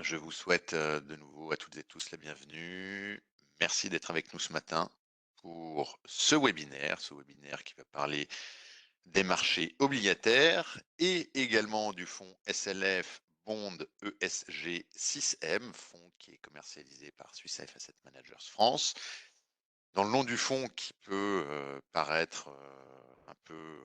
Je vous souhaite de nouveau à toutes et tous la bienvenue. Merci d'être avec nous ce matin pour ce webinaire qui va parler des marchés obligataires et également du fonds SLF Bond ESG 6M, fonds qui est commercialisé par Swiss Life Asset Managers France. Dans le nom du fonds qui peut paraître un peu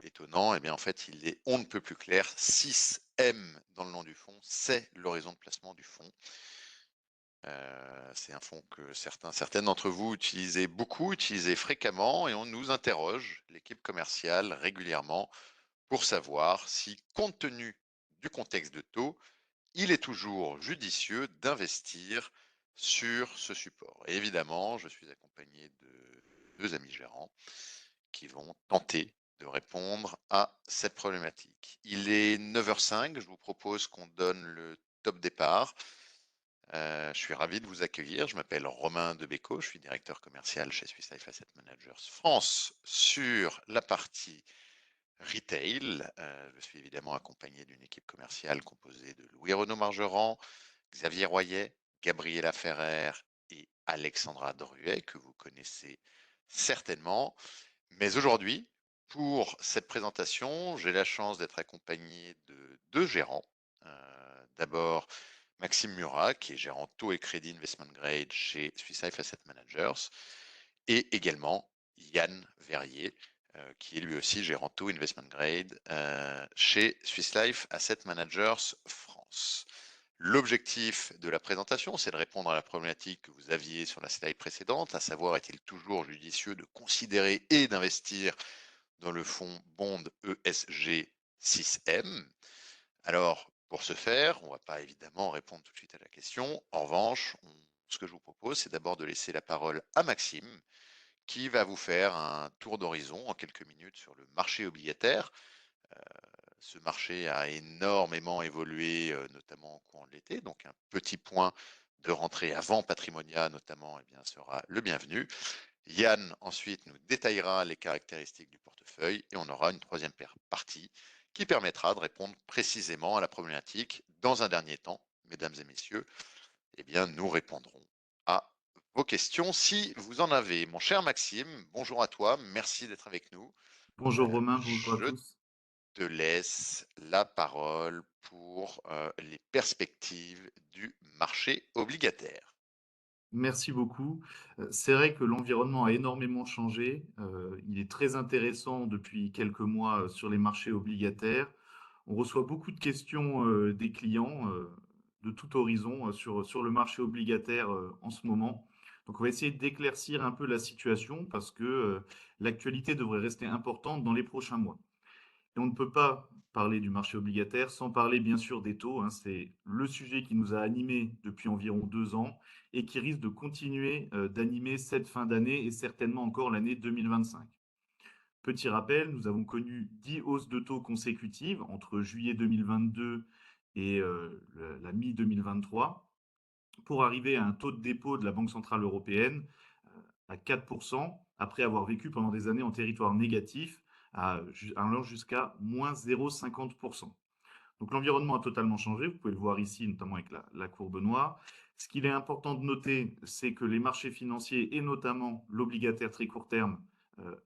étonnant, eh bien en fait il est on ne peut plus clair. 6M dans le nom du fonds, c'est l'horizon de placement du fonds. C'est un fonds que certaines d'entre vous utilisez fréquemment et on nous interroge, l'équipe commerciale, régulièrement pour savoir si, compte tenu du contexte de taux, il est toujours judicieux d'investir sur ce support. Et évidemment, je suis accompagné de 2 amis gérants qui vont tenter de répondre à cette problématique. Il est 9h05, je vous propose qu'on donne le top départ. Je suis ravi de vous accueillir. Je m'appelle Romain Debecco, je suis directeur commercial chez Swiss Life Asset Managers France sur la partie retail. Je suis évidemment accompagné d'une équipe commerciale composée de Louis-Renaud Margerand, Xavier Royer, Gabriela Ferrer et Alexandra Druet, que vous connaissez certainement. Mais aujourd'hui, pour cette présentation, j'ai la chance d'être accompagné de 2 gérants. D'abord, Maxime Murat, qui est gérant taux et crédit investment grade chez Swiss Life Asset Managers, et également Yann Verrier, qui est lui aussi gérant taux investment grade chez Swiss Life Asset Managers France. L'objectif de la présentation, c'est de répondre à la problématique que vous aviez sur la slide précédente, à savoir est-il toujours judicieux de considérer et d'investir dans le fonds Bond ESG 6M. Alors, pour ce faire, on ne va pas évidemment répondre tout de suite à la question. En revanche, ce que je vous propose, c'est d'abord de laisser la parole à Maxime, qui va vous faire un tour d'horizon en quelques minutes sur le marché obligataire. Ce marché a énormément évolué, notamment au courant de l'été, donc un petit point de rentrée avant Patrimonia notamment, eh bien, sera le bienvenu. Yann ensuite nous détaillera les caractéristiques du portefeuille et on aura une troisième partie qui permettra de répondre précisément à la problématique. Dans un dernier temps, mesdames et messieurs, eh bien, nous répondrons à vos questions si vous en avez. Mon cher Maxime, bonjour à toi, merci d'être avec nous. Bonjour Romain, bonjour à Je tous. te laisse la parole pour les perspectives du marché obligataire. Merci beaucoup. C'est vrai que l'environnement a énormément changé. Il est très intéressant depuis quelques mois sur les marchés obligataires. On reçoit beaucoup de questions des clients de tout horizon sur le marché obligataire en ce moment. Donc on va essayer d'éclaircir un peu la situation parce que l'actualité devrait rester importante dans les prochains mois. Et on ne peut pas parler du marché obligataire sans parler bien sûr des taux, hein. C'est le sujet qui nous a animés depuis environ 2 ans et qui risque de continuer d'animer cette fin d'année et certainement encore l'année 2025. Petit rappel, nous avons connu 10 hausses de taux consécutives entre juillet 2022 et la mi-2023 pour arriver à un taux de dépôt de la Banque centrale européenne à 4% après avoir vécu pendant des années en territoire négatif, allant jusqu'à moins 0,50%. Donc l'environnement a totalement changé, vous pouvez le voir ici, notamment avec la courbe noire. Ce qu'il est important de noter, c'est que les marchés financiers, et notamment l'obligataire très court terme,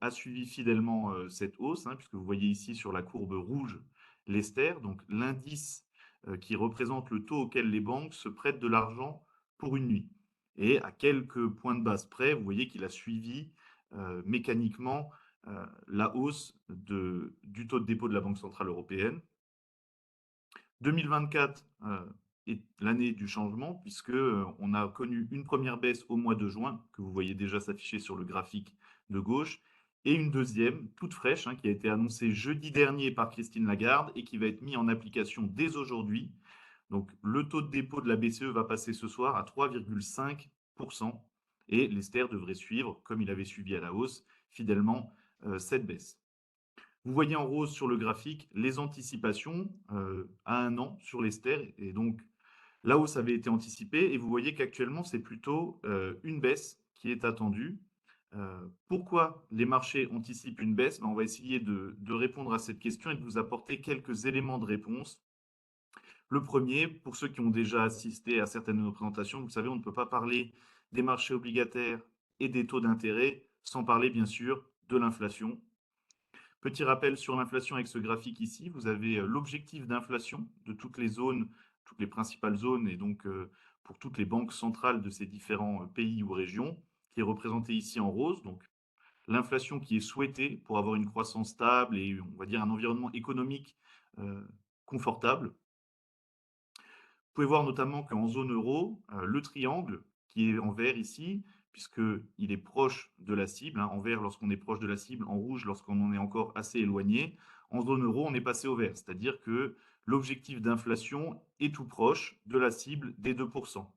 a suivi fidèlement cette hausse, hein, puisque vous voyez ici sur la courbe rouge l'Ester, donc l'indice qui représente le taux auquel les banques se prêtent de l'argent pour une nuit. Et à quelques points de base près, vous voyez qu'il a suivi mécaniquement la hausse du taux de dépôt de la Banque centrale européenne. 2024 est l'année du changement puisque on a connu une première baisse au mois de juin que vous voyez déjà s'afficher sur le graphique de gauche et une deuxième toute fraîche, hein, qui a été annoncée jeudi dernier par Christine Lagarde et qui va être mise en application dès aujourd'hui. Donc le taux de dépôt de la BCE va passer ce soir à 3,5% et l'Ester devrait suivre, comme il avait suivi à la hausse, fidèlement cette baisse. Vous voyez en rose sur le graphique les anticipations à 1 an sur l'Ester. Et donc, la hausse avait été anticipée. Et vous voyez qu'actuellement, c'est plutôt une baisse qui est attendue. Pourquoi les marchés anticipent une baisse? Ben, on va essayer de répondre à cette question et de vous apporter quelques éléments de réponse. Le premier, pour ceux qui ont déjà assisté à certaines de nos présentations, vous savez, on ne peut pas parler des marchés obligataires et des taux d'intérêt sans parler bien sûr de l'inflation. Petit rappel sur l'inflation avec ce graphique ici, vous avez l'objectif d'inflation de toutes les zones, toutes les principales zones et donc pour toutes les banques centrales de ces différents pays ou régions, qui est représenté ici en rose. Donc l'inflation qui est souhaitée pour avoir une croissance stable et on va dire un environnement économique euh, confortable. Vous pouvez voir notamment qu'en zone euro, le triangle qui est en vert ici, puisqu'il est proche de la cible, hein, en vert lorsqu'on est proche de la cible, en rouge lorsqu'on en est encore assez éloigné. En zone euro, on est passé au vert, c'est-à-dire que l'objectif d'inflation est tout proche de la cible des 2%.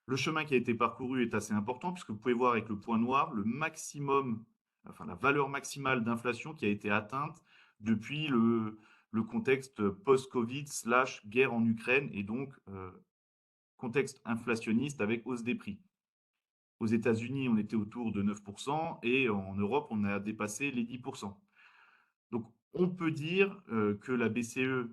Le chemin qui a été parcouru est assez important, puisque vous pouvez voir avec le point noir le maximum, enfin la valeur maximale d'inflation qui a été atteinte depuis le contexte post-Covid slash guerre en Ukraine et donc contexte inflationniste avec hausse des prix. Aux États-Unis, on était autour de 9% et en Europe, on a dépassé les 10%. Donc, on peut dire que la BCE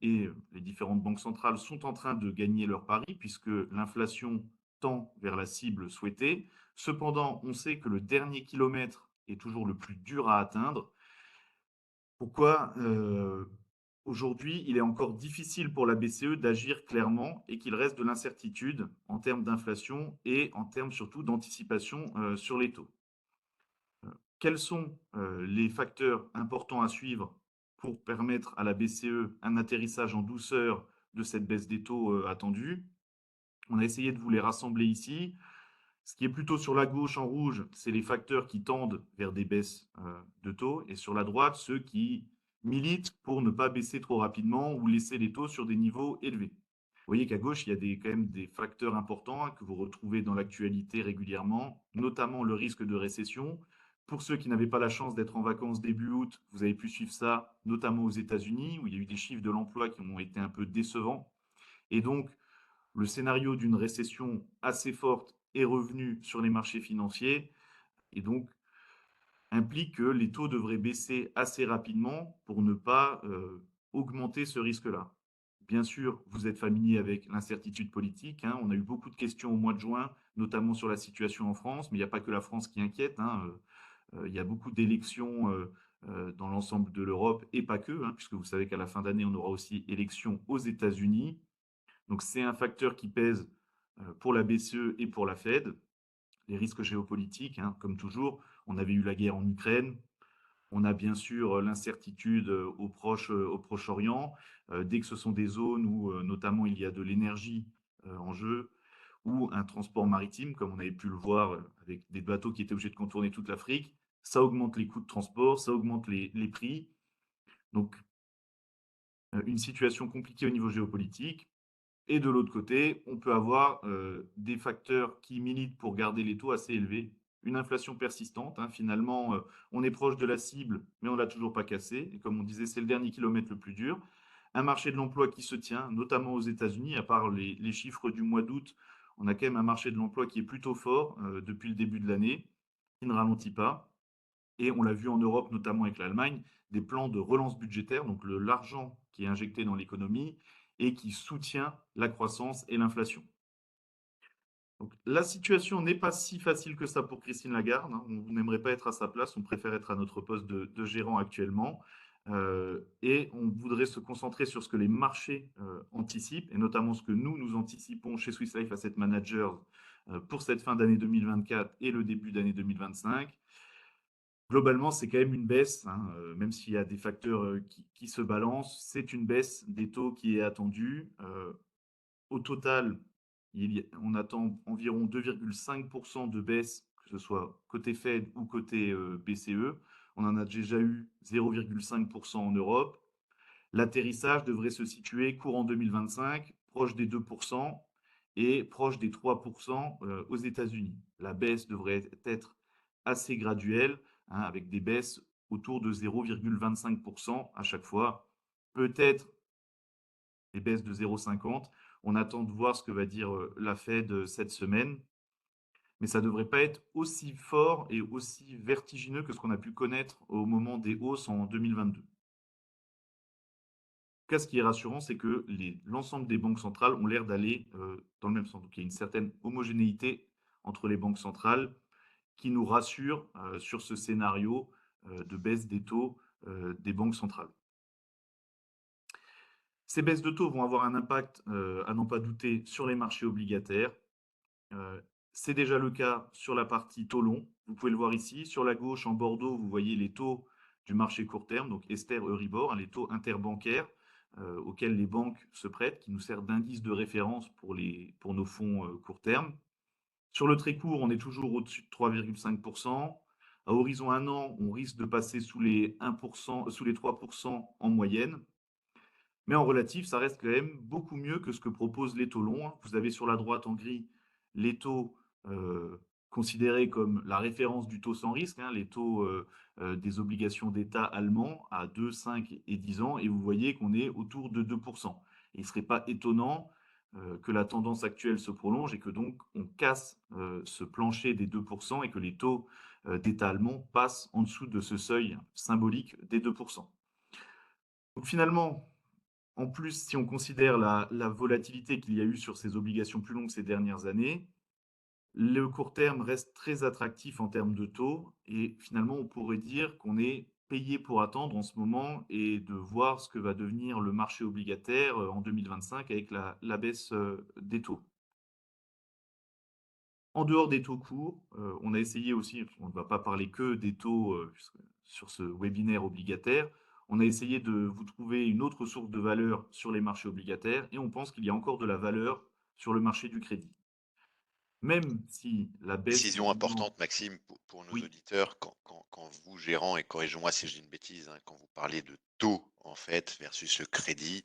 et les différentes banques centrales sont en train de gagner leur pari puisque l'inflation tend vers la cible souhaitée. Cependant, on sait que le dernier kilomètre est toujours le plus dur à atteindre. Pourquoi aujourd'hui, il est encore difficile pour la BCE d'agir clairement et qu'il reste de l'incertitude en termes d'inflation et en termes surtout d'anticipation sur les taux. Quels sont les facteurs importants à suivre pour permettre à la BCE un atterrissage en douceur de cette baisse des taux attendue? On a essayé de vous les rassembler ici. Ce qui est plutôt sur la gauche en rouge, c'est les facteurs qui tendent vers des baisses de taux, et sur la droite, ceux qui militent pour ne pas baisser trop rapidement ou laisser les taux sur des niveaux élevés. Vous voyez qu'à gauche, il y a quand même des facteurs importants que vous retrouvez dans l'actualité régulièrement, notamment le risque de récession. Pour ceux qui n'avaient pas la chance d'être en vacances début août, vous avez pu suivre ça, notamment aux États-Unis, où il y a eu des chiffres de l'emploi qui ont été un peu décevants. Et donc, le scénario d'une récession assez forte est revenu sur les marchés financiers et donc implique que les taux devraient baisser assez rapidement pour ne pas augmenter ce risque-là. Bien sûr, vous êtes familier avec l'incertitude politique, hein. On a eu beaucoup de questions au mois de juin, notamment sur la situation en France, mais il n'y a pas que la France qui inquiète, hein. Il y a beaucoup d'élections dans l'ensemble de l'Europe et pas que, hein, puisque vous savez qu'à la fin d'année, on aura aussi élections aux États-Unis. Donc c'est un facteur qui pèse pour la BCE et pour la Fed. Les risques géopolitiques, hein, comme toujours, on avait eu la guerre en Ukraine, on a bien sûr l'incertitude au Proche-Orient, dès que ce sont des zones où notamment il y a de l'énergie en jeu, ou un transport maritime, comme on avait pu le voir avec des bateaux qui étaient obligés de contourner toute l'Afrique, ça augmente les coûts de transport, ça augmente les prix. Donc une situation compliquée au niveau géopolitique. Et de l'autre côté, on peut avoir des facteurs qui militent pour garder les taux assez élevés. Une inflation persistante, hein, finalement, on est proche de la cible, mais on ne l'a toujours pas cassée. Et comme on disait, c'est le dernier kilomètre le plus dur. Un marché de l'emploi qui se tient, notamment aux États-Unis, à part les chiffres du mois d'août, on a quand même un marché de l'emploi qui est plutôt fort depuis le début de l'année, qui ne ralentit pas. Et on l'a vu en Europe, notamment avec l'Allemagne, des plans de relance budgétaire, donc l'argent qui est injecté dans l'économie et qui soutient la croissance et l'inflation. Donc, la situation n'est pas si facile que ça pour Christine Lagarde, hein. On n'aimerait pas être à sa place, on préfère être à notre poste de gérant actuellement. Et on voudrait se concentrer sur ce que les marchés anticipent, et notamment ce que nous anticipons chez Swiss Life Asset Managers pour cette fin d'année 2024 et le début d'année 2025. Globalement, c'est quand même une baisse, hein, même s'il y a des facteurs qui se balancent, c'est une baisse des taux qui est attendue. Au total, on attend environ 2,5% de baisse, que ce soit côté Fed ou côté BCE. On en a déjà eu 0,5% en Europe. L'atterrissage devrait se situer courant 2025, proche des 2% et proche des 3% aux États-Unis. La baisse devrait être assez graduelle, hein, avec des baisses autour de 0,25% à chaque fois. Peut-être des baisses de 0,50. On attend de voir ce que va dire la Fed cette semaine, mais ça ne devrait pas être aussi fort et aussi vertigineux que ce qu'on a pu connaître au moment des hausses en 2022. cas, ce qui est rassurant, c'est que l'ensemble des banques centrales ont l'air d'aller dans le même sens. Donc il y a une certaine homogénéité entre les banques centrales qui nous rassure sur ce scénario de baisse des taux des banques centrales. Ces baisses de taux vont avoir un impact, à n'en pas douter, sur les marchés obligataires. Heu, c'est déjà le cas sur la partie taux long. Vous pouvez le voir ici. Sur la gauche, en bordeaux, vous voyez les taux du marché court terme, donc Ester, Euribor, hein, les taux interbancaires, auxquels les banques se prêtent, qui nous servent d'indice de référence pour nos fonds, court terme. Sur le très court, on est toujours au-dessus de 3,5. À horizon 1 an, on risque de passer sous les 1 sous les 3 en moyenne. Mais en relatif, ça reste quand même beaucoup mieux que ce que proposent les taux longs, hein. Vous avez sur la droite en gris les taux considérés comme la référence du taux sans risque, hein, les taux des obligations d'État allemands à 2, 5 et 10 ans, et vous voyez qu'on est autour de 2%. Et il ne serait pas étonnant que la tendance actuelle se prolonge et que donc on casse ce plancher des 2% et que les taux d'État allemands passent en dessous de ce seuil symbolique des 2%. Donc finalement, en plus, si on considère la volatilité qu'il y a eu sur ces obligations plus longues ces dernières années, le court terme reste très attractif en termes de taux et finalement, on pourrait dire qu'on est payé pour attendre en ce moment et de voir ce que va devenir le marché obligataire en 2025 avec la baisse des taux. En dehors des taux courts, on a essayé aussi, on ne va pas parler que des taux puisque sur ce webinaire obligataire, on a essayé de vous trouver une autre source de valeur sur les marchés obligataires et on pense qu'il y a encore de la valeur sur le marché du crédit. Même si la baisse Précision évidemment, importante, Maxime, pour nos oui, auditeurs, quand vous, gérant, et corrigez-moi si je dis une bêtise, hein, quand vous parlez de taux, en fait, versus le crédit,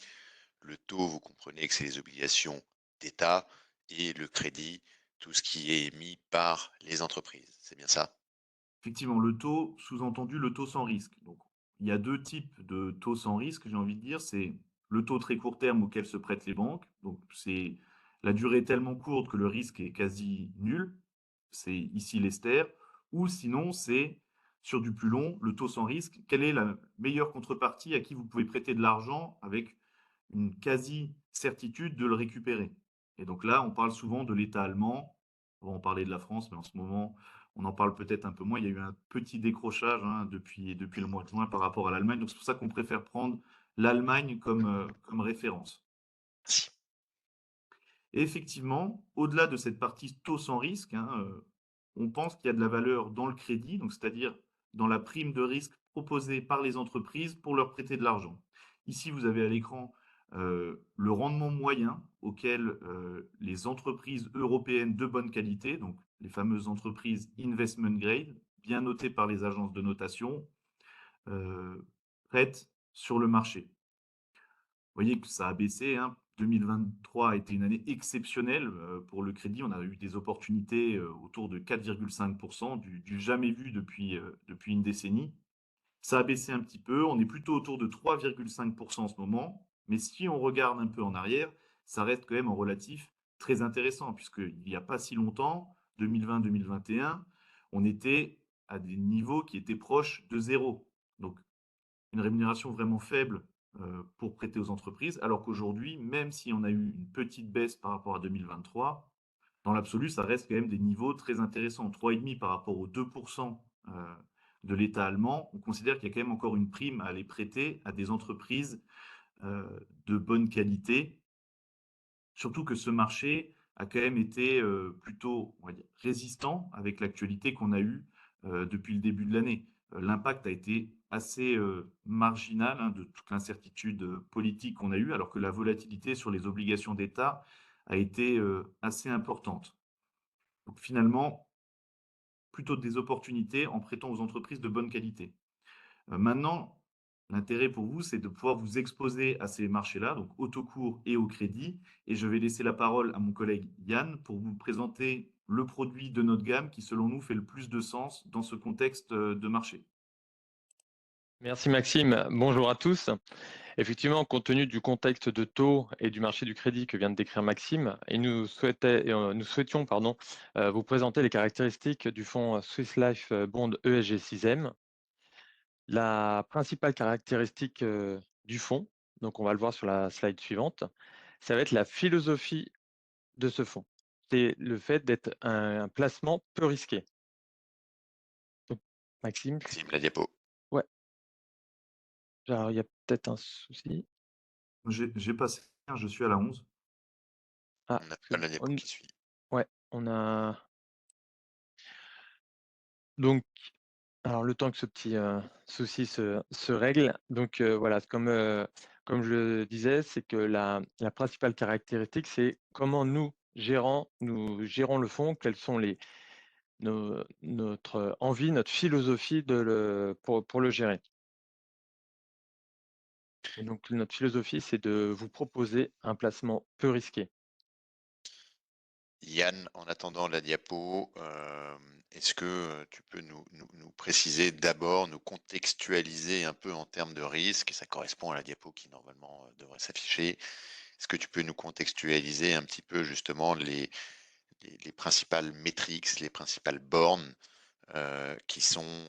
le taux, vous comprenez que c'est les obligations d'État et le crédit, tout ce qui est émis par les entreprises. C'est bien ça? effectivement, le taux, sous-entendu le taux sans risque. Donc, il y a 2 types de taux sans risque, j'ai envie de dire. C'est le taux très court terme auquel se prêtent les banques. Donc, c'est la durée est tellement courte que le risque est quasi nul. C'est ici l'ester. Ou sinon, c'est sur du plus long, le taux sans risque. Quelle est la meilleure contrepartie à qui vous pouvez prêter de l'argent avec une quasi-certitude de le récupérer? Et donc là, on parle souvent de l'État allemand. On va en parler de la France, mais en ce moment, on en parle peut-être un peu moins. Il y a eu un petit décrochage hein, depuis le mois de juin par rapport à l'Allemagne. Donc c'est pour ça qu'on préfère prendre l'Allemagne comme référence. Merci. Et effectivement, au-delà de cette partie taux sans risque, hein, on pense qu'il y a de la valeur dans le crédit, donc c'est-à-dire dans la prime de risque proposée par les entreprises pour leur prêter de l'argent. Ici, vous avez à l'écran le rendement moyen auquel les entreprises européennes de bonne qualité, donc les fameuses entreprises investment grade, bien notées par les agences de notation, prêtent sur le marché. Vous voyez que ça a baissé, hein. 2023 a été une année exceptionnelle, pour le crédit. On a eu des opportunités, autour de 4,5 du jamais vu depuis une décennie. Ça a baissé un petit peu, on est plutôt autour de 3,5 en ce moment. Mais si on regarde un peu en arrière, ça reste quand même en relatif très intéressant puisqu'il n'y a pas si longtemps, 2020-2021, on était à des niveaux qui étaient proches de zéro. Donc une rémunération vraiment faible pour prêter aux entreprises, alors qu'aujourd'hui, même si on a eu une petite baisse par rapport à 2023, dans l'absolu, ça reste quand même des niveaux très intéressants. 3,5 par rapport aux 2% de l'État allemand, on considère qu'il y a quand même encore une prime à aller prêter à des entreprises de bonne qualité, surtout que ce marché a quand même été plutôt, on va dire, résistant avec l'actualité qu'on a eue depuis le début de l'année. L'impact a été assez marginal hein, de toute l'incertitude politique qu'on a eue, alors que la volatilité sur les obligations d'État a été assez importante. Donc finalement, plutôt des opportunités en prêtant aux entreprises de bonne qualité. Maintenant, l'intérêt pour vous, c'est de pouvoir vous exposer à ces marchés-là, donc au taux court et au crédit. Et je vais laisser la parole à mon collègue Yann pour vous présenter le produit de notre gamme qui, selon nous, fait le plus de sens dans ce contexte de marché. Merci Maxime. Bonjour à tous. Effectivement, compte tenu du contexte de taux et du marché du crédit que vient de décrire Maxime, nous souhaitions vous présenter les caractéristiques du fonds Swiss Life Bond ESG 6M. La principale caractéristique du fonds, donc on va le voir sur la slide suivante, ça va être la philosophie de ce fonds. C'est le fait d'être un placement peu risqué. Donc Maxime, Maxime, la diapo. ouais, alors il y a peut-être un souci. J'ai passé, je suis à la 11. Ah, On n'a parce pas que la diapo on qui suit. ouais, on a donc alors le temps que ce petit, souci se règle, donc voilà, comme je le disais, c'est que la principale caractéristique, c'est comment nous gérons le fonds, quelles sont notre envie, notre philosophie pour le gérer. Et donc notre philosophie, c'est de vous proposer un placement peu risqué. Yann, en attendant la diapo, est-ce que, tu peux nous préciser d'abord, nous contextualiser un peu en termes de risque? Ça correspond à la diapo qui normalement, devrait s'afficher. Est-ce que tu peux nous contextualiser un petit peu justement les principales métriques, les principales bornes, qui sont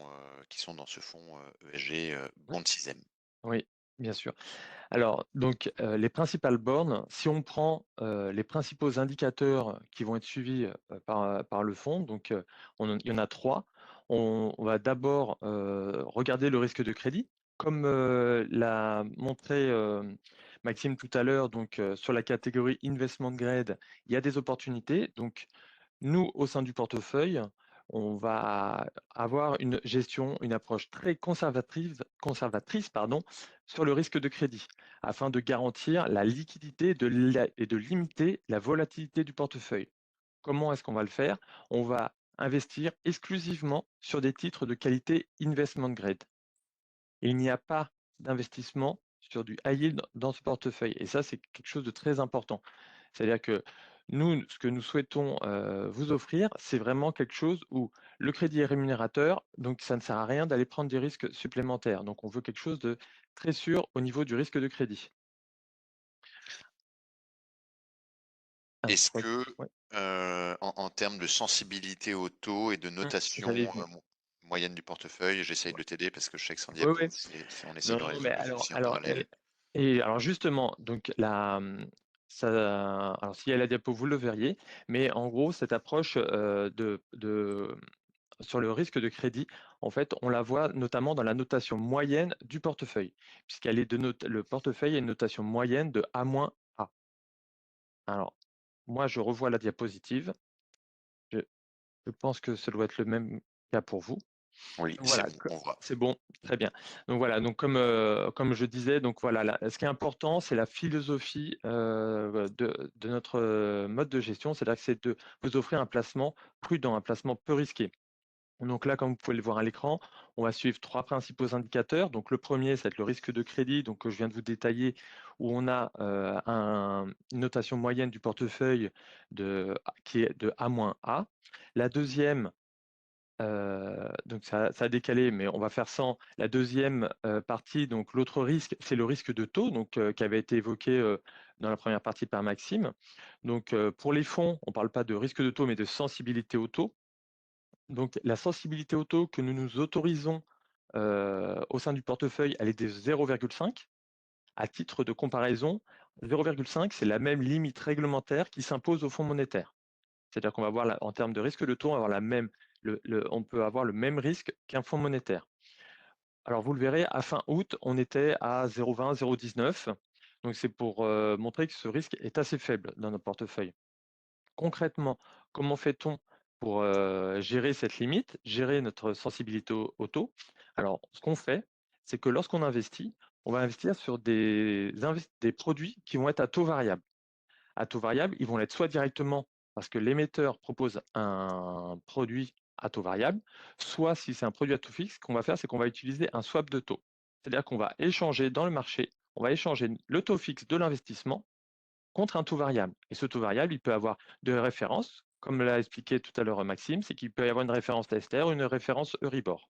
dans ce fonds, ESG, Ouais. Bond System? Oui, bien sûr. Alors, donc, les principales bornes, si on prend, les principaux indicateurs qui vont être suivis, par le fonds, donc, il y en a 3. On va d'abord, regarder le risque de crédit. Comme, l'a montré, Maxime tout à l'heure, donc, sur la catégorie investment grade, il y a des opportunités. Donc, nous, au sein du portefeuille, on va avoir une gestion, une approche très conservatrice, pardon, sur le risque de crédit, afin de garantir la liquidité et de limiter la volatilité du portefeuille. Comment est-ce qu'on va le faire? On va investir exclusivement sur des titres de qualité investment grade. Il n'y a pas d'investissement sur du high yield dans ce portefeuille. Et ça, c'est quelque chose de très important. C'est-à-dire que nous, ce que nous souhaitons vous offrir, c'est vraiment quelque chose où le crédit est rémunérateur, donc ça ne sert à rien d'aller prendre des risques supplémentaires. Donc on veut quelque chose de très sûr au niveau du risque de crédit. Alors, je Est-ce crois que que, ouais. en termes de sensibilité au taux et de J'allais notation, venir. moyenne du portefeuille, j'essaye Ouais. de t'aider parce que je sais que sans Oui, diapo, oui. on essaye Non, de non, mais résoudre le alors souci en alors parallèle. et alors justement, donc alors s'il y a la diapo, vous le verriez, mais en gros, cette approche, sur le risque de crédit, en fait, on la voit notamment dans la notation moyenne du portefeuille, puisqu'elle est le portefeuille a une notation moyenne de A-A. Alors, moi, je revois la diapositive. Je je pense que ça doit être le même cas pour vous. Oui, Donc c'est voilà, bon, on voit. c'est bon, très bien. Donc voilà, donc comme je disais, donc voilà, ce qui est important, c'est la philosophie de notre mode de gestion, c'est-à-dire que c'est de vous offrir un placement prudent, un placement peu risqué. Donc là, comme vous pouvez le voir à l'écran, on va suivre 3 principaux indicateurs. Donc le premier, c'est le risque de crédit, donc que je viens de vous détailler, où on a une notation moyenne du portefeuille qui est de A-A. La deuxième, donc ça a décalé, mais on va faire sans. La deuxième partie, donc l'autre risque, c'est le risque de taux, donc qui avait été évoqué dans la première partie par Maxime. Donc pour les fonds, on ne parle pas de risque de taux, mais de sensibilité au taux. Donc la sensibilité au taux que nous nous autorisons au sein du portefeuille, elle est de 0,5. À titre de comparaison, 0,5, c'est la même limite réglementaire qui s'impose aux fonds monétaires. C'est-à-dire qu'on va avoir, en termes de risque de taux, on va avoir on peut avoir le même risque qu'un fonds monétaire. Alors vous le verrez, à fin août, on était à 0,20, 0,19. Donc c'est pour montrer que ce risque est assez faible dans notre portefeuille. Concrètement, comment fait-on pour gérer cette limite, gérer notre sensibilité au taux? Alors, ce qu'on fait, c'est que lorsqu'on investit, on va investir sur des produits qui vont être à taux variable. À taux variable, ils vont l'être soit directement parce que l'émetteur propose un produit à taux variable, soit si c'est un produit à taux fixe, ce qu'on va faire, c'est qu'on va utiliser un swap de taux. C'est-à-dire qu'on va échanger dans le marché, on va échanger le taux fixe de l'investissement contre un taux variable. Et ce taux variable, il peut avoir de références, comme l'a expliqué tout à l'heure Maxime, c'est qu'il peut y avoir une référence Tester, une référence Euribor.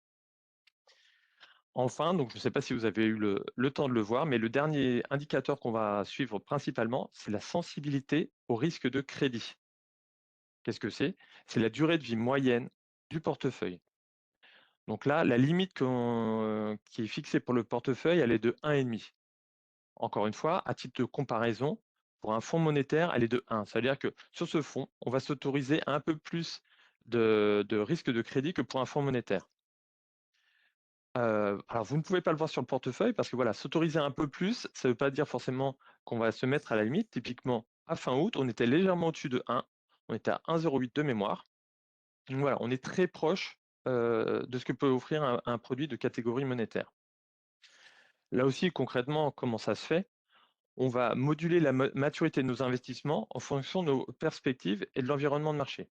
Enfin, donc je ne sais pas si vous avez eu le temps de le voir, mais le dernier indicateur qu'on va suivre principalement, c'est la sensibilité au risque de crédit. Qu'est-ce que c'est? C'est la durée de vie moyenne du portefeuille. Donc là, la limite qui est fixée pour le portefeuille, elle est de 1,5. encore une fois, à titre de comparaison, pour un fonds monétaire, elle est de 1. C'est-à-dire que sur ce fonds, on va s'autoriser un peu plus de risque de crédit que pour un fonds monétaire. Alors vous ne pouvez pas le voir sur le portefeuille parce que voilà, s'autoriser un peu plus, ça ne veut pas dire forcément qu'on va se mettre à la limite. Typiquement, à fin août, on était légèrement au-dessus de 1, on était à 1,08 de mémoire. Donc voilà, on est très proche, de ce que peut offrir un produit de catégorie monétaire. Là aussi, concrètement, comment ça se fait? On va moduler la maturité de nos investissements en fonction de nos perspectives et de l'environnement de marché.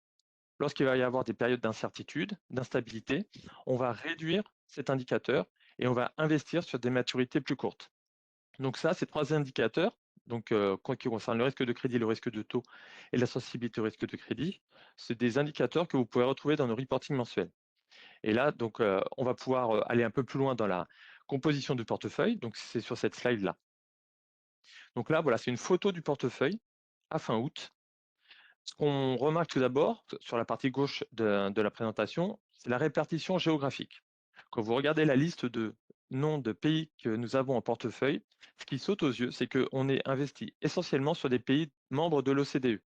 Lorsqu'il va y avoir des périodes d'incertitude, d'instabilité, on va réduire cet indicateur et on va investir sur des maturités plus courtes. Donc ça, ces 3 indicateurs, donc quoi qui concerne le risque de crédit, le risque de taux et la sensibilité au risque de crédit, c'est des indicateurs que vous pouvez retrouver dans nos reportings mensuels. Et là, donc, on va pouvoir aller un peu plus loin dans la composition du portefeuille. Donc c'est sur cette slide-là. Donc là, voilà, c'est une photo du portefeuille à fin août. Ce qu'on remarque tout d'abord, sur la partie gauche de la présentation, c'est la répartition géographique. Quand vous regardez la liste de noms de pays que nous avons en portefeuille, ce qui saute aux yeux, c'est qu'on est investi essentiellement sur des pays membres de l'OCDE.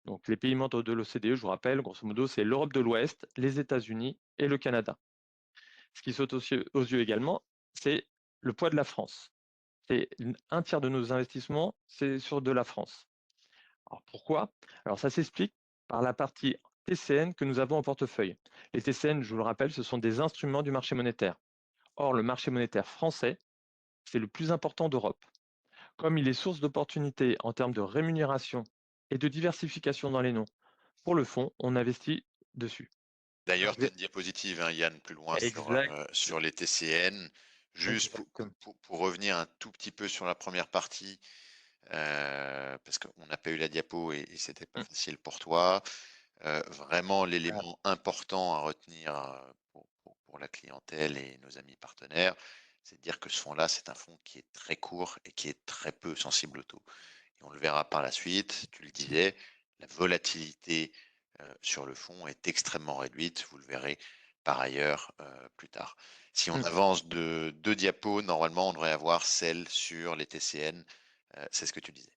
Donc les pays membres de l'OCDE, je vous rappelle, grosso modo, c'est l'Europe de l'Ouest, les États-Unis et le Canada. Ce qui saute aux yeux également, c'est le poids de la France. C'est un tiers de nos investissements, c'est sur de la France. Alors pourquoi? Alors ça s'explique par la partie TCN que nous avons en portefeuille. Les TCN, je vous le rappelle, ce sont des instruments du marché monétaire. Or, le marché monétaire français, c'est le plus important d'Europe. Comme il est source d'opportunités en termes de rémunération et de diversification dans les noms, pour le fonds, on investit dessus. Alors, D'ailleurs, tu as une diapositive, hein, Yann, plus loin exact, sur les TCN. Juste exactement. pour revenir un tout petit peu sur la première partie, parce qu'on n'a pas eu la diapo et c'était pas Mm. facile pour toi. Vraiment, Voilà. l'élément important à retenir pour la clientèle et nos amis partenaires, c'est de dire que ce fonds-là, c'est un fonds qui est très court et qui est très peu sensible au taux. Et on le verra par la suite, tu le disais, la volatilité sur le fonds est extrêmement réduite. Vous le verrez par ailleurs plus tard. Si on Mm. avance de 2 diapos, normalement, on devrait avoir celle sur les TCN. C'est ce que tu disais.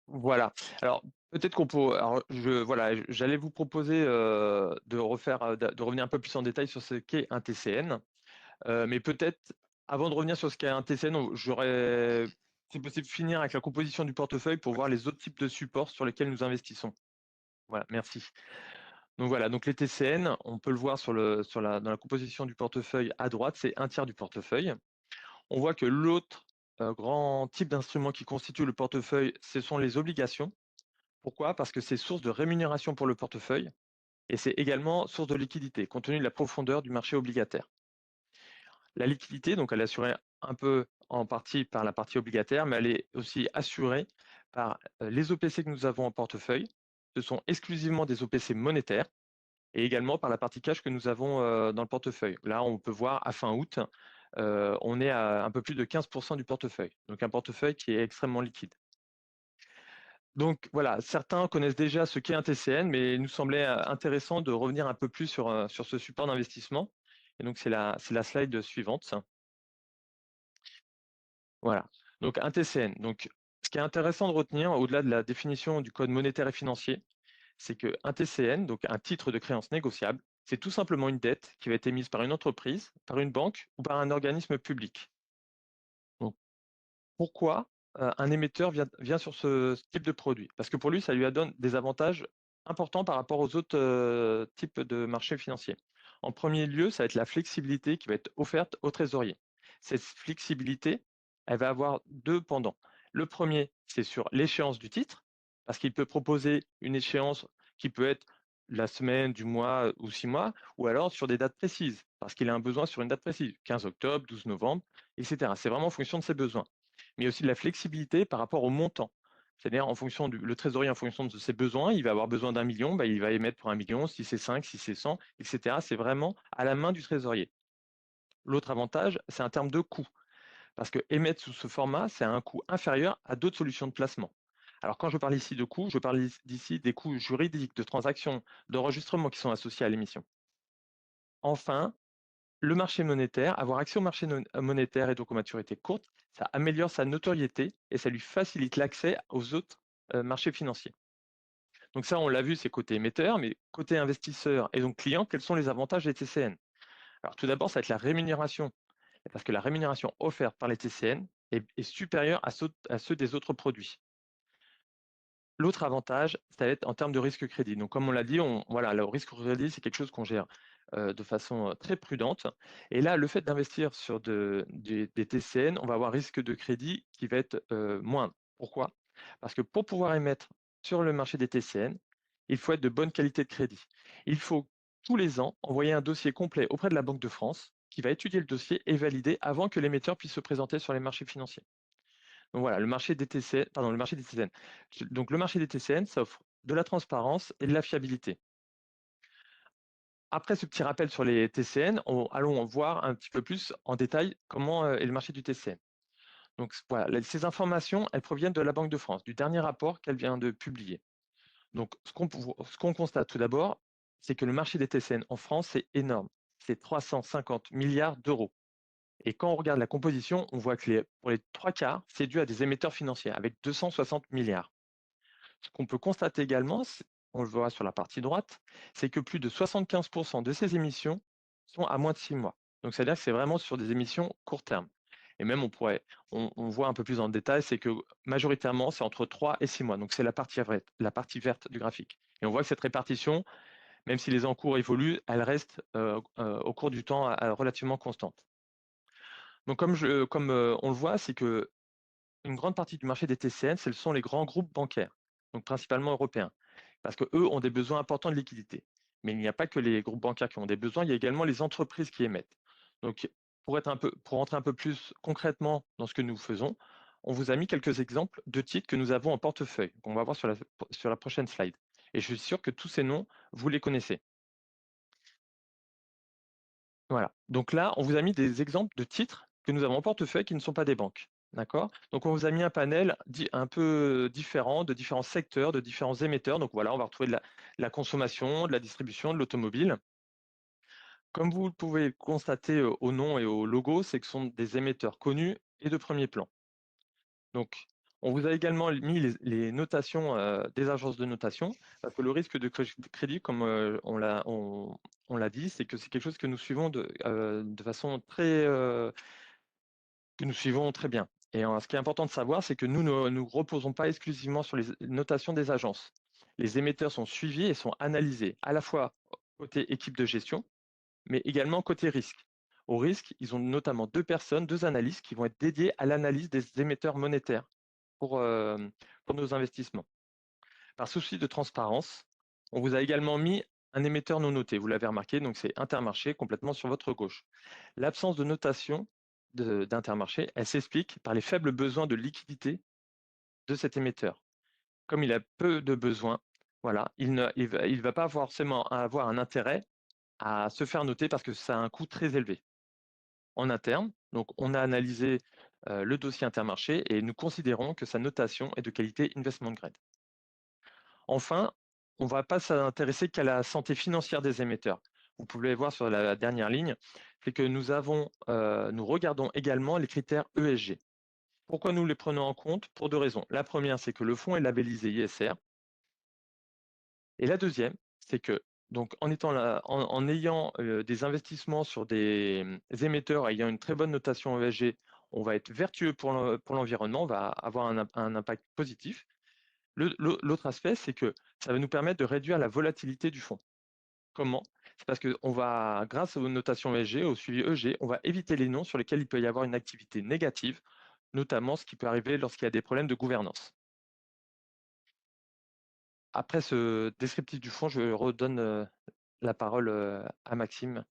Voilà. Alors, peut-être qu'on peut. Alors, voilà, j'allais vous proposer de refaire, de revenir un peu plus en détail sur ce qu'est un TCN. Mais peut-être, avant de revenir sur ce qu'est un TCN, j'aurais, c'est possible, finir avec la composition du portefeuille pour voir les autres types de supports sur lesquels nous investissons. Voilà, merci. Donc voilà, donc les TCN, on peut le voir dans la composition du portefeuille à droite, c'est un tiers du portefeuille. On voit que l'autre grand type d'instrument qui constitue le portefeuille, ce sont les obligations. Pourquoi? Parce que c'est source de rémunération pour le portefeuille et c'est également source de liquidité, compte tenu de la profondeur du marché obligataire. La liquidité, donc elle est assurée un peu en partie par la partie obligataire, mais elle est aussi assurée par les OPC que nous avons en portefeuille. Ce sont exclusivement des OPC monétaires et également par la partie cash que nous avons dans le portefeuille. Là, on peut voir à fin août, on est à un peu plus de 15% du portefeuille. Donc un portefeuille qui est extrêmement liquide. Donc voilà, certains connaissent déjà ce qu'est un TCN, mais il nous semblait intéressant de revenir un peu plus sur ce support d'investissement. Et donc c'est la slide suivante. Voilà. Donc un TCN. Donc ce qui est intéressant de retenir, au-delà de la définition du code monétaire et financier, c'est qu'un TCN, donc un titre de créance négociable, c'est tout simplement une dette qui va être émise par une entreprise, par une banque ou par un organisme public. Donc pourquoi un émetteur vient sur ce type de produit? Parce que pour lui, ça lui donne des avantages importants par rapport aux autres types de marchés financiers. En premier lieu, ça va être la flexibilité qui va être offerte au trésorier. Cette flexibilité, elle va avoir deux pendants. Le premier, c'est sur l'échéance du titre, parce qu'il peut proposer une échéance qui peut être la semaine, du mois ou 6 mois, ou alors sur des dates précises, parce qu'il a un besoin sur une date précise, 15 octobre, 12 novembre, etc. C'est vraiment en fonction de ses besoins, mais aussi de la flexibilité par rapport au montant. C'est-à-dire le trésorier, en fonction de ses besoins, il va avoir besoin d'1 million, bah, il va émettre pour 1 million, si c'est 5, si c'est 100, etc. C'est vraiment à la main du trésorier. L'autre avantage, c'est un terme de coût, parce que émettre sous ce format, c'est un coût inférieur à d'autres solutions de placement. Alors quand je parle ici de coûts, je parle d'ici des coûts juridiques, de transactions, d'enregistrement qui sont associés à l'émission. Enfin, le marché monétaire, avoir accès au marché monétaire et donc aux maturités courtes, ça améliore sa notoriété et ça lui facilite l'accès aux autres marchés financiers. Donc ça, on l'a vu, c'est côté émetteur, mais côté investisseur et donc client, quels sont les avantages des TCN? Alors tout d'abord, ça va être la rémunération, parce que la rémunération offerte par les TCN est supérieure à ceux des autres produits. L'autre avantage, ça va être en termes de risque crédit. Donc, comme on l'a dit, voilà, le risque crédit, c'est quelque chose qu'on gère de façon très prudente. Et là, le fait d'investir sur des TCN, on va avoir un risque de crédit qui va être moindre. Pourquoi? Parce que pour pouvoir émettre sur le marché des TCN, il faut être de bonne qualité de crédit. Il faut tous les ans envoyer un dossier complet auprès de la Banque de France qui va étudier le dossier et valider avant que l'émetteur puisse se présenter sur les marchés financiers. Donc voilà, le marché des TCN, pardon, le marché des TCN. Donc le marché des TCN, ça offre de la transparence et de la fiabilité. Après ce petit rappel sur les TCN, allons voir un petit peu plus en détail comment est le marché du TCN. Donc voilà, ces informations, elles proviennent de la Banque de France, du dernier rapport qu'elle vient de publier. Donc ce qu'on constate tout d'abord, c'est que le marché des TCN en France, c'est énorme. C'est 350 milliards d'euros. Et quand on regarde la composition, on voit que pour les trois quarts, c'est dû à des émetteurs financiers avec 260 milliards. Ce qu'on peut constater également, on le voit sur la partie droite, c'est que plus de 75% de ces émissions sont à moins de 6 mois. Donc, c'est-à-dire que c'est vraiment sur des émissions court terme. Et même, on voit un peu plus dans le détail, c'est que majoritairement, c'est entre 3 et 6 mois. Donc, c'est la partie verte du graphique. Et on voit que cette répartition, même si les encours évoluent, elle reste au cours du temps relativement constante. Donc, comme on le voit, c'est que une grande partie du marché des TCN, ce sont les grands groupes bancaires, donc principalement européens, parce qu'eux ont des besoins importants de liquidité. Mais il n'y a pas que les groupes bancaires qui ont des besoins, il y a également les entreprises qui émettent. Donc, pour rentrer un peu plus concrètement dans ce que nous faisons, on vous a mis quelques exemples de titres que nous avons en portefeuille, qu'on va voir sur la prochaine slide. Et je suis sûr que tous ces noms, vous les connaissez. Voilà. Donc là, on vous a mis des exemples de titres que nous avons en portefeuille qui ne sont pas des banques. D'accord? Donc on vous a mis un panel un peu différent, de différents secteurs, de différents émetteurs. Donc voilà, on va retrouver de la consommation, de la distribution, de l'automobile. Comme vous pouvez le constater au nom et au logo, c'est que ce sont des émetteurs connus et de premier plan. Donc, on vous a également mis les notations des agences de notation, parce que le risque de crédit, comme on l'a dit, c'est que c'est quelque chose que nous suivons de façon que nous suivons très bien. Et ce qui est important de savoir, c'est que nous ne nous reposons pas exclusivement sur les notations des agences. Les émetteurs sont suivis et sont analysés à la fois côté équipe de gestion, mais également côté risque. Au risque, ils ont notamment deux analystes qui vont être dédiés à l'analyse des émetteurs monétaires pour, euh, pour nos investissements. Par souci de transparence, on vous a également mis un émetteur non noté, vous l'avez remarqué, donc c'est Intermarché complètement sur votre gauche. L'absence de notation d'Intermarché, elle s'explique par les faibles besoins de liquidité de cet émetteur. Comme il a peu de besoins, voilà, il ne va pas forcément avoir un intérêt à se faire noter parce que ça a un coût très élevé. En interne, donc on a analysé le dossier Intermarché et nous considérons que sa notation est de qualité investment grade. Enfin, on ne va pas s'intéresser qu'à la santé financière des émetteurs. Vous pouvez voir sur la dernière ligne, c'est que nous regardons également les critères ESG. Pourquoi nous les prenons en compte? Pour deux raisons. La première, c'est que le fonds est labellisé ISR. Et la deuxième, c'est que donc en ayant des investissements sur des émetteurs ayant une très bonne notation ESG, on va être vertueux pour l'environnement, on va avoir un impact positif. L'autre aspect, c'est que ça va nous permettre de réduire la volatilité du fonds. Comment? C'est parce que grâce aux notations ESG, au suivi EG, on va éviter les noms sur lesquels il peut y avoir une activité négative, notamment ce qui peut arriver lorsqu'il y a des problèmes de gouvernance. Après ce descriptif du fonds, je redonne la parole à Maxime.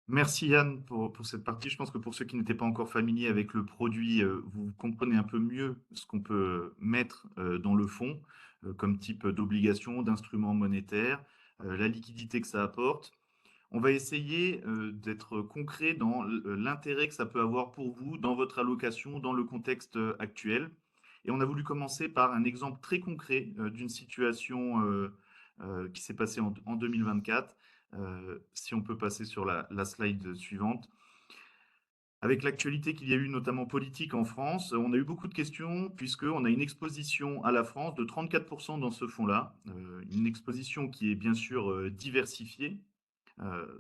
Merci Yann pour cette partie. Je pense que pour ceux qui n'étaient pas encore familiers avec le produit, vous comprenez un peu mieux ce qu'on peut mettre dans le fonds comme type d'obligation, d'instrument monétaire, la liquidité que ça apporte. On va essayer d'être concret dans l'intérêt que ça peut avoir pour vous dans votre allocation, dans le contexte actuel. Et on a voulu commencer par un exemple très concret d'une situation qui s'est passée en 2024. Si on peut passer sur la slide suivante. Avec l'actualité qu'il y a eu, notamment politique en France, on a eu beaucoup de questions puisqu'on a une exposition à la France de 34% dans ce fonds-là. Une exposition qui est bien sûr diversifiée.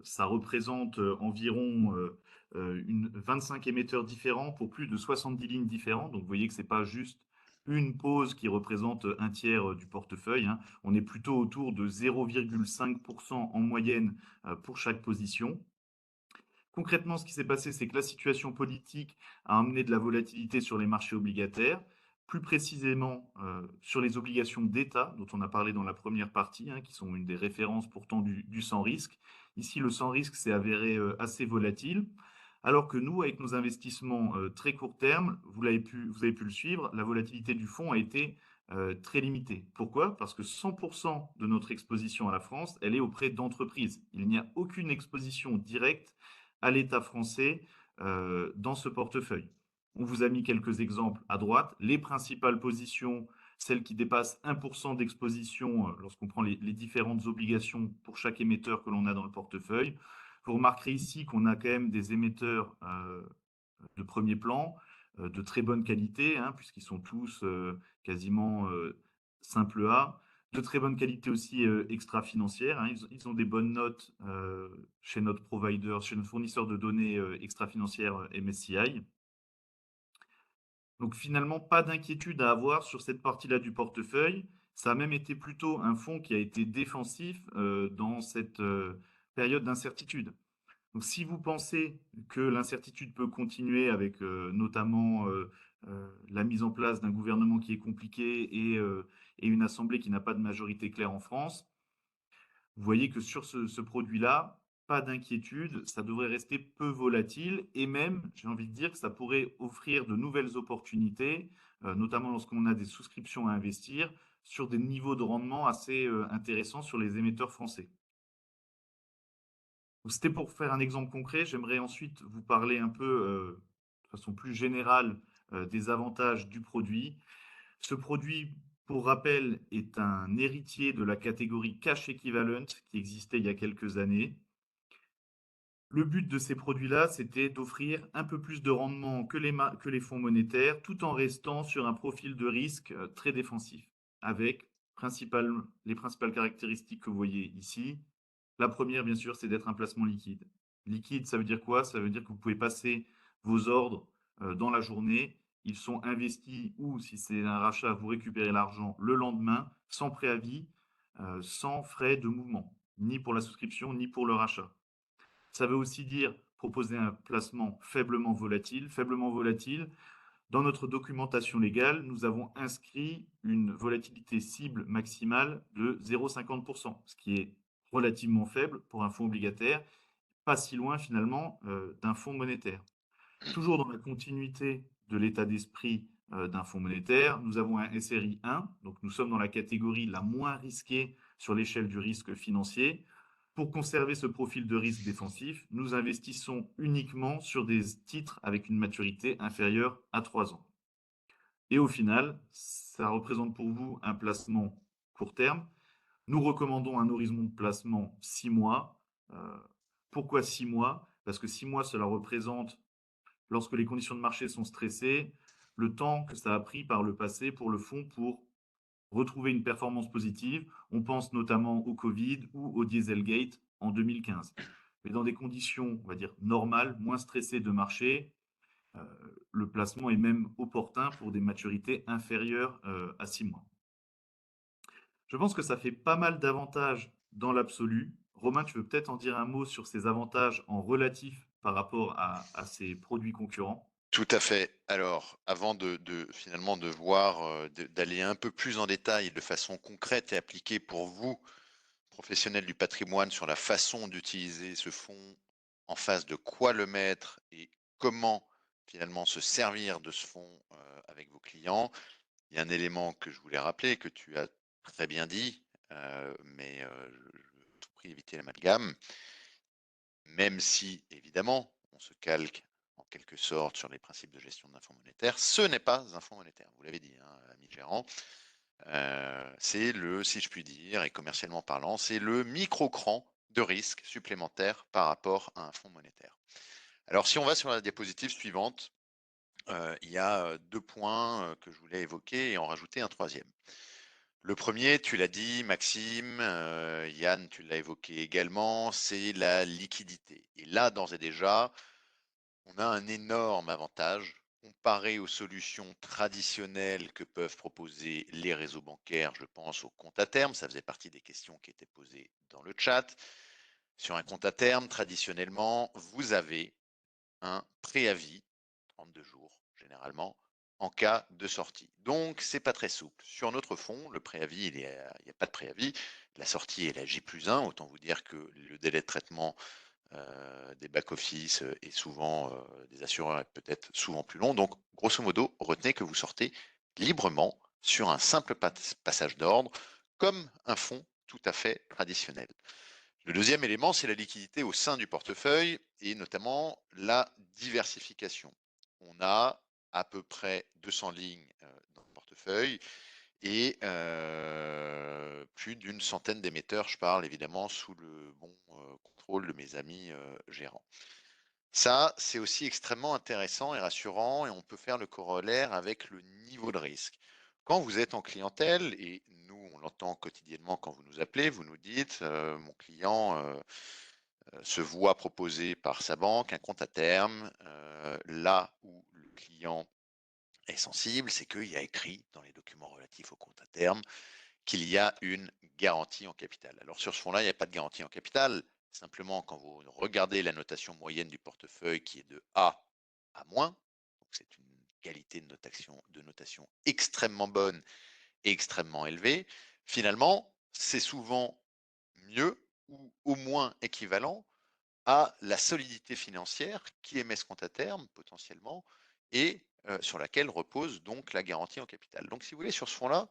Ça représente environ 25 émetteurs différents pour plus de 70 lignes différentes. Donc vous voyez que ce n'est pas juste une pose qui représente un tiers du portefeuille, hein. On est plutôt autour de 0,5% en moyenne pour chaque position. Concrètement, ce qui s'est passé, c'est que la situation politique a amené de la volatilité sur les marchés obligataires, plus précisément sur les obligations d'État, dont on a parlé dans la première partie, hein, qui sont une des références pourtant du sans risque. Ici, le sans risque s'est avéré assez volatile, alors que nous, avec nos investissements très court terme, vous avez pu le suivre, la volatilité du fonds a été très limitée. Pourquoi? Parce que 100% de notre exposition à la France, elle est auprès d'entreprises. Il n'y a aucune exposition directe à l'État français dans ce portefeuille. On vous a mis quelques exemples à droite. Les principales positions, celles qui dépassent 1% d'exposition lorsqu'on prend les différentes obligations pour chaque émetteur que l'on a dans le portefeuille. Vous remarquerez ici qu'on a quand même des émetteurs de premier plan, de très bonne qualité, hein, puisqu'ils sont tous quasiment simple A, de très bonne qualité aussi extra-financière, hein. Ils ont des bonnes notes chez notre provider, chez notre fournisseur de données extra-financières MSCI. Donc finalement, pas d'inquiétude à avoir sur cette partie-là du portefeuille. Ça a même été plutôt un fonds qui a été défensif dans cette période d'incertitude. Donc si vous pensez que l'incertitude peut continuer avec notamment la mise en place d'un gouvernement qui est compliqué et une assemblée qui n'a pas de majorité claire en France, vous voyez que sur ce produit-là, pas d'inquiétude, ça devrait rester peu volatile et même, j'ai envie de dire que ça pourrait offrir de nouvelles opportunités, notamment lorsqu'on a des souscriptions à investir, sur des niveaux de rendement assez intéressants sur les émetteurs français. Donc, c'était pour faire un exemple concret. J'aimerais ensuite vous parler un peu de façon plus générale des avantages du produit. Ce produit, pour rappel, est un héritier de la catégorie cash equivalent qui existait il y a quelques années. Le but de ces produits-là, c'était d'offrir un peu plus de rendement que les fonds monétaires, tout en restant sur un profil de risque très défensif, avec les principales caractéristiques que vous voyez ici. La première, bien sûr, c'est d'être un placement liquide. Liquide, ça veut dire quoi? Ça veut dire que vous pouvez passer vos ordres dans la journée. Ils sont investis ou, si c'est un rachat, vous récupérez l'argent le lendemain, sans préavis, sans frais de mouvement, ni pour la souscription, ni pour le rachat. Ça veut aussi dire proposer un placement faiblement volatile. Faiblement volatile, dans notre documentation légale, nous avons inscrit une volatilité cible maximale de 0,50%, ce qui est relativement faible pour un fonds obligataire, pas si loin finalement d'un fonds monétaire. Toujours dans la continuité de l'état d'esprit d'un fonds monétaire, nous avons un SRI 1, donc nous sommes dans la catégorie la moins risquée sur l'échelle du risque financier. Pour conserver ce profil de risque défensif, nous investissons uniquement sur des titres avec une maturité inférieure à 3 ans. Et au final, ça représente pour vous un placement court terme. Nous recommandons un horizon de placement 6 mois. Pourquoi 6 mois? Parce que 6 mois, cela représente, lorsque les conditions de marché sont stressées, le temps que ça a pris par le passé pour le fonds pour retrouver une performance positive. On pense notamment au Covid ou au Dieselgate en 2015. Mais dans des conditions, on va dire, normales, moins stressées de marché, le placement est même opportun pour des maturités inférieures à 6 mois. Je pense que ça fait pas mal d'avantages dans l'absolu. Romain, tu veux peut-être en dire un mot sur ces avantages en relatif par rapport à ces produits concurrents? Tout à fait. Alors, avant finalement de voir, d'aller un peu plus en détail de façon concrète et appliquée pour vous, professionnels du patrimoine, sur la façon d'utiliser ce fonds, en face de quoi le mettre et comment finalement se servir de ce fonds, avec vos clients. Il y a un élément que je voulais rappeler, que tu as très bien dit, mais, je veux à tout prix éviter l'amalgame. Même si, évidemment, on se calque en quelque sorte sur les principes de gestion d'un fonds monétaire, ce n'est pas un fonds monétaire. Vous l'avez dit, hein, ami gérant. C'est le, si je puis dire, et commercialement parlant, c'est le micro-cran de risque supplémentaire par rapport à un fonds monétaire. Alors si on va sur la diapositive suivante, il y a, 2 points, que je voulais évoquer et en rajouter un troisième. Le premier, tu l'as dit Maxime, Yann, tu l'as évoqué également, c'est la liquidité. Et là, d'ores et déjà, on a un énorme avantage comparé aux solutions traditionnelles que peuvent proposer les réseaux bancaires. Je pense au compte à terme, ça faisait partie des questions qui étaient posées dans le chat. Sur un compte à terme, traditionnellement, vous avez un préavis, 32 jours généralement, en cas de sortie. Donc, c'est pas très souple. Sur notre fonds, le préavis, il n'y a pas de préavis. La sortie est la J+1. Autant vous dire que le délai de traitement des back-office est souvent, des assureurs est peut-être souvent plus long. Donc, grosso modo, retenez que vous sortez librement sur un simple passage d'ordre, comme un fonds tout à fait traditionnel. Le deuxième élément, c'est la liquidité au sein du portefeuille et notamment la diversification. On a à peu près 200 lignes dans le portefeuille et plus d'une centaine d'émetteurs. Je parle évidemment sous le bon contrôle de mes amis gérants. Ça, c'est aussi extrêmement intéressant et rassurant et on peut faire le corollaire avec le niveau de risque. Quand vous êtes en clientèle, et nous, on l'entend quotidiennement quand vous nous appelez, vous nous dites, mon client se voit proposer par sa banque un compte à terme. Là où le client est sensible, c'est qu'il y a écrit dans les documents relatifs au compte à terme qu'il y a une garantie en capital. Alors sur ce fonds-là, il n'y a pas de garantie en capital. Simplement, quand vous regardez la notation moyenne du portefeuille qui est de A à moins, donc c'est une qualité de notation extrêmement bonne et extrêmement élevée, finalement, c'est souvent mieux ou au moins équivalent à la solidité financière qui émet ce compte à terme potentiellement et sur laquelle repose donc la garantie en capital. Donc si vous voulez, sur ce fonds-là,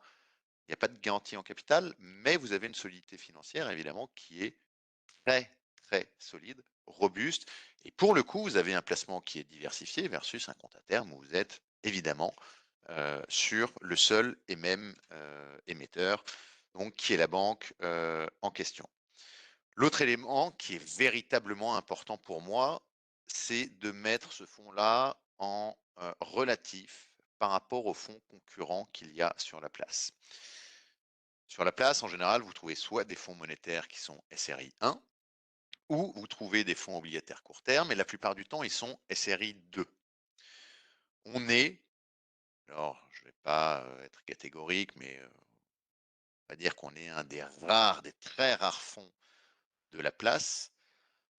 il n'y a pas de garantie en capital, mais vous avez une solidité financière évidemment qui est très, très solide, robuste. Et pour le coup, vous avez un placement qui est diversifié versus un compte à terme où vous êtes évidemment sur le seul et même émetteur, donc qui est la banque en question. L'autre élément qui est véritablement important pour moi, c'est de mettre ce fonds-là en relatif par rapport aux fonds concurrents qu'il y a sur la place. Sur la place, en général, vous trouvez soit des fonds monétaires qui sont SRI 1, ou vous trouvez des fonds obligataires court terme, et la plupart du temps, ils sont SRI 2. On est, alors je ne vais pas être catégorique, mais on va dire qu'on est un des rares, des très rares fonds de la place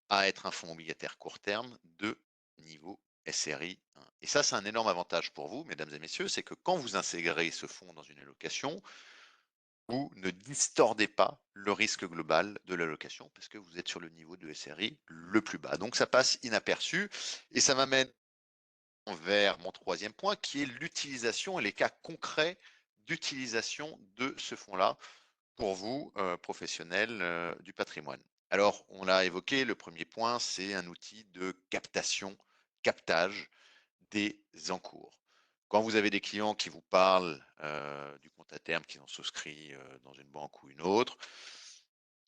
à être un fonds obligataire court terme de niveau SRI 1. Et ça, c'est un énorme avantage pour vous, mesdames et messieurs, c'est que quand vous intégrez ce fonds dans une allocation, vous ne distordez pas le risque global de l'allocation parce que vous êtes sur le niveau de SRI le plus bas. Donc ça passe inaperçu et ça m'amène vers mon troisième point qui est l'utilisation et les cas concrets d'utilisation de ce fonds-là pour vous, professionnels du patrimoine. Alors, on l'a évoqué, le premier point, c'est un outil de captation, captage des encours. Quand vous avez des clients qui vous parlent du compte à terme qu'ils ont souscrit dans une banque ou une autre,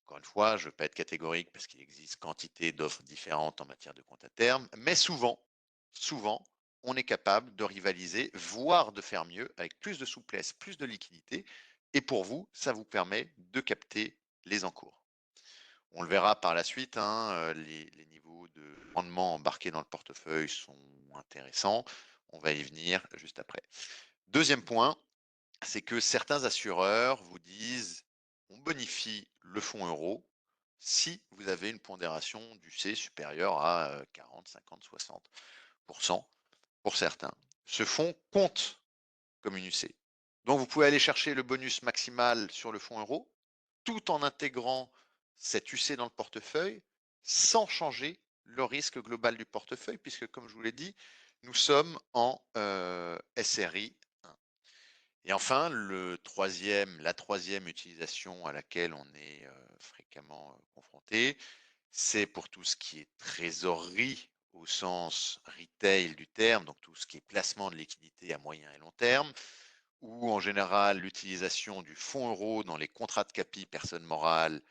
encore une fois, je ne veux pas être catégorique parce qu'il existe quantité d'offres différentes en matière de compte à terme, mais souvent, on est capable de rivaliser, voire de faire mieux avec plus de souplesse, plus de liquidité. Et pour vous, ça vous permet de capter les encours. On le verra par la suite, hein, les niveaux de rendement embarqués dans le portefeuille sont intéressants. On va y venir juste après. Deuxième point, c'est que certains assureurs vous disent on bonifie le fonds euro si vous avez une pondération du C supérieure à 40, 50, 60% pour certains. Ce fonds compte comme une UC. Donc vous pouvez aller chercher le bonus maximal sur le fonds euro tout en intégrant cette UC dans le portefeuille sans changer le risque global du portefeuille puisque comme je vous l'ai dit, nous sommes en SRI 1. Et enfin, la troisième utilisation à laquelle on est fréquemment confronté, c'est pour tout ce qui est trésorerie au sens retail du terme, donc tout ce qui est placement de liquidité à moyen et long terme, où en général l'utilisation du fonds euro dans les contrats de capi personne morale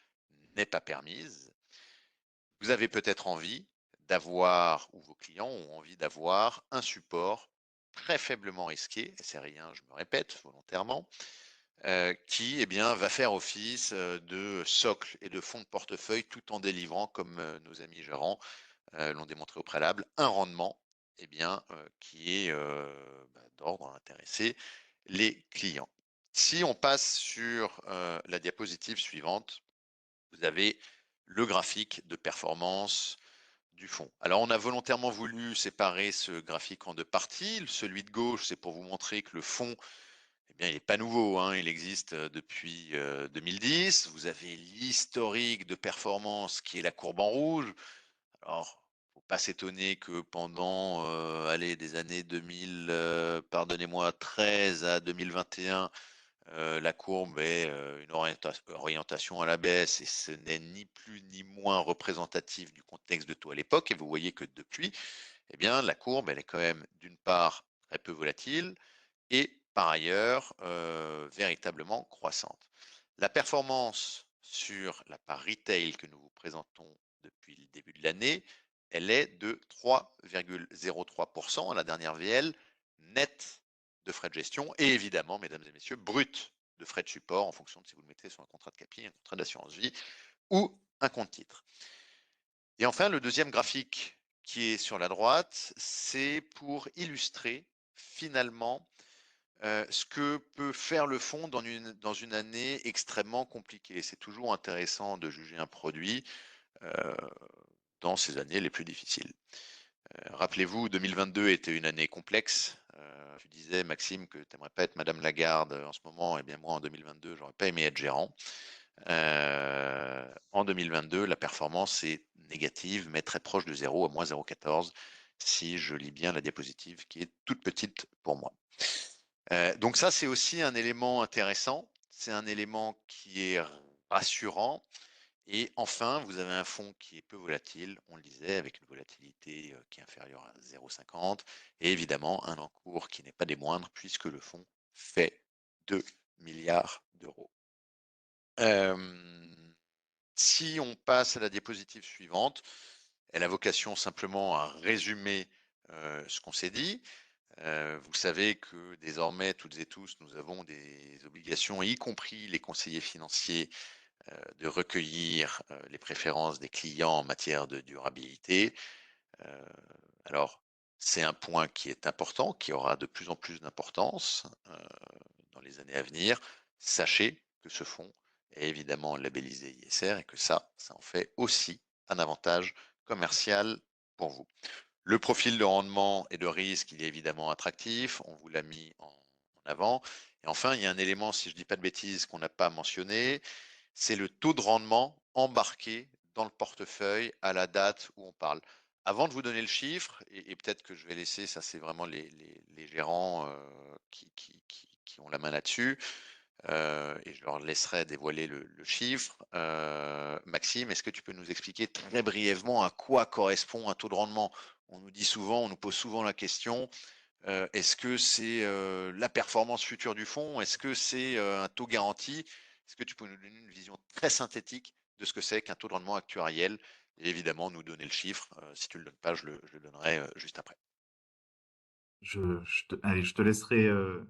n'est pas permise. Vous avez peut-être envie d'avoir, ou vos clients ont envie d'avoir, un support très faiblement risqué, et c'est rien, je me répète volontairement, qui, eh bien, va faire office, de socle et de fond de portefeuille tout en délivrant, comme, nos amis gérants, l'ont démontré au préalable, un rendement, eh bien, qui est, d'ordre à intéresser les clients. Si on passe sur, la diapositive suivante, vous avez le graphique de performance du fonds. Alors, on a volontairement voulu séparer ce graphique en 2 parties. Celui de gauche, c'est pour vous montrer que le fonds, eh bien, il n'est pas nouveau, hein, il existe, depuis, 2010. Vous avez l'historique de performance qui est la courbe en rouge. Alors, faut pas s'étonner que pendant, allez, des années 2000, pardonnez-moi, 13 à 2021, la courbe ait, une orientation à la baisse, et ce n'est ni plus ni moins représentatif du contexte de taux à l'époque, et vous voyez que depuis, eh bien, la courbe, elle est quand même, d'une part, très peu volatile, et par ailleurs, véritablement croissante. La performance sur la part retail que nous vous présentons depuis le début de l'année, elle est de 3,03% à la dernière VL, net de frais de gestion, et évidemment, mesdames et messieurs, brut de frais de support, en fonction de si vous le mettez sur un contrat de capi, un contrat d'assurance vie ou un compte titre. Et enfin, le deuxième graphique qui est sur la droite, c'est pour illustrer finalement ce que peut faire le fonds dans une année extrêmement compliquée. C'est toujours intéressant de juger un produit, heu, dans ces années les plus difficiles. Rappelez-vous, 2022 était une année complexe. Tu disais, Maxime, que tu n'aimerais pas être madame Lagarde, en ce moment. Eh bien, moi, en 2022, j'aurais pas aimé être gérant. En 2022, la performance est négative, mais très proche de 0, à -0,14, si je lis bien la diapositive, qui est toute petite pour moi. Donc ça, c'est aussi un élément intéressant. C'est un élément qui est rassurant, et enfin, vous avez un fonds qui est peu volatile, on le disait, avec une volatilité, qui est inférieure à 0,50, et évidemment un encours qui n'est pas des moindres, puisque le fonds fait 2 milliards d'euros. Si on passe à la diapositive suivante, elle a vocation simplement à résumer, ce qu'on s'est dit. Vous savez que désormais, toutes et tous, nous avons des obligations, y compris les conseillers financiers, de recueillir, les préférences des clients en matière de durabilité. Heu, alors, c'est un point qui est important, qui aura de plus en plus d'importance, dans les années à venir. Sachez que ce fonds est évidemment labellisé ISR, et que ça en fait aussi un avantage commercial pour vous. Le profil de rendement et de risque, il est évidemment attractif, on vous l'a mis en avant. Et enfin, il y a un élément, si je ne dis pas de bêtises, qu'on n'a pas mentionné, c'est le taux de rendement embarqué dans le portefeuille à la date où on parle. Avant de vous donner le chiffre, et peut-être que je vais laisser, ça c'est vraiment les gérants, qui ont la main là-dessus, et je leur laisserai dévoiler le chiffre. Maxime, est-ce que tu peux nous expliquer très brièvement à quoi correspond un taux de rendement? On nous dit souvent, on nous pose souvent la question, est-ce que c'est, la performance future du fonds? Est-ce que c'est, un taux garanti? Est-ce que tu peux nous donner une vision très synthétique de ce que c'est qu'un taux de rendement actuariel? Et évidemment, nous donner le chiffre, si tu ne le donnes pas, je le donnerai, juste après. Allez, je te laisserai, le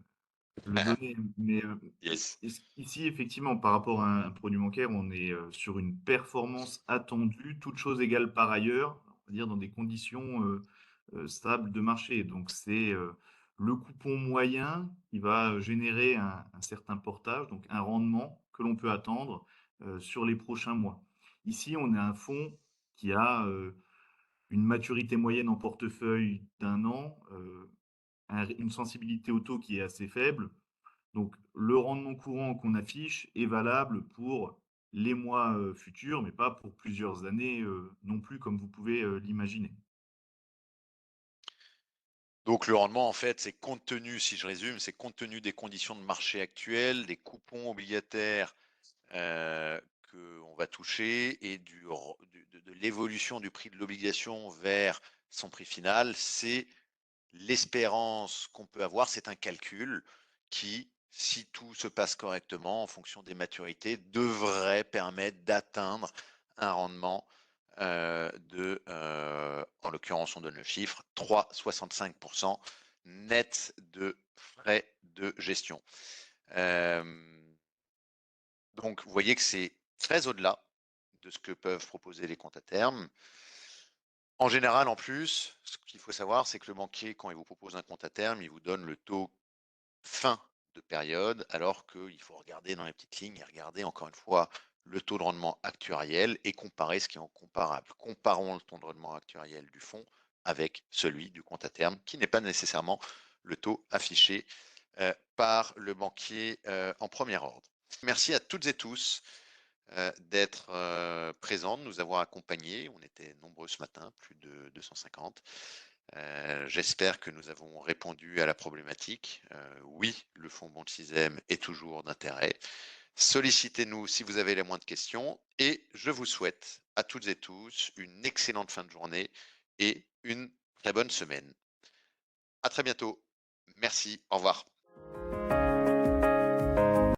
donner, mais, Yes. ici, effectivement, par rapport à un produit bancaire, on est, sur une performance attendue, toutes choses égales par ailleurs, on va dire dans des conditions, stables de marché. Donc c'est, le coupon moyen qui va générer un certain portage, donc un rendement que l'on peut attendre, sur les prochains mois. Ici, on a un fonds qui a, une maturité moyenne en portefeuille d'1 an, une sensibilité au taux qui est assez faible. Donc, le rendement courant qu'on affiche est valable pour les mois futurs, mais pas pour plusieurs années non plus, comme vous pouvez l'imaginer. Donc le rendement, en fait, c'est compte tenu, si je résume, c'est compte tenu des conditions de marché actuelles, des coupons obligataires, qu'on va toucher, et de l'évolution du prix de l'obligation vers son prix final. C'est l'espérance qu'on peut avoir, c'est un calcul qui, si tout se passe correctement en fonction des maturités, devrait permettre d'atteindre un rendement, en l'occurrence, on donne le chiffre, 3,65% net de frais de gestion. Donc, vous voyez que c'est très au-delà de ce que peuvent proposer les comptes à terme. En général, en plus, ce qu'il faut savoir, c'est que le banquier, quand il vous propose un compte à terme, il vous donne le taux fin de période, alors qu'il faut regarder dans les petites lignes et regarder encore une fois le taux de rendement actuariel et comparer ce qui est comparable. Comparons le taux de rendement actuariel du fonds avec celui du compte à terme, qui n'est pas nécessairement le taux affiché par le banquier en premier ordre. Merci à toutes et tous d'être présents, de nous avoir accompagnés. On était nombreux ce matin, plus de 250. J'espère que nous avons répondu à la problématique. Oui, le fonds Bond Système est toujours d'intérêt. Sollicitez-nous si vous avez les moindres questions et je vous souhaite à toutes et tous une excellente fin de journée et une très bonne semaine. À très bientôt. Merci. Au revoir.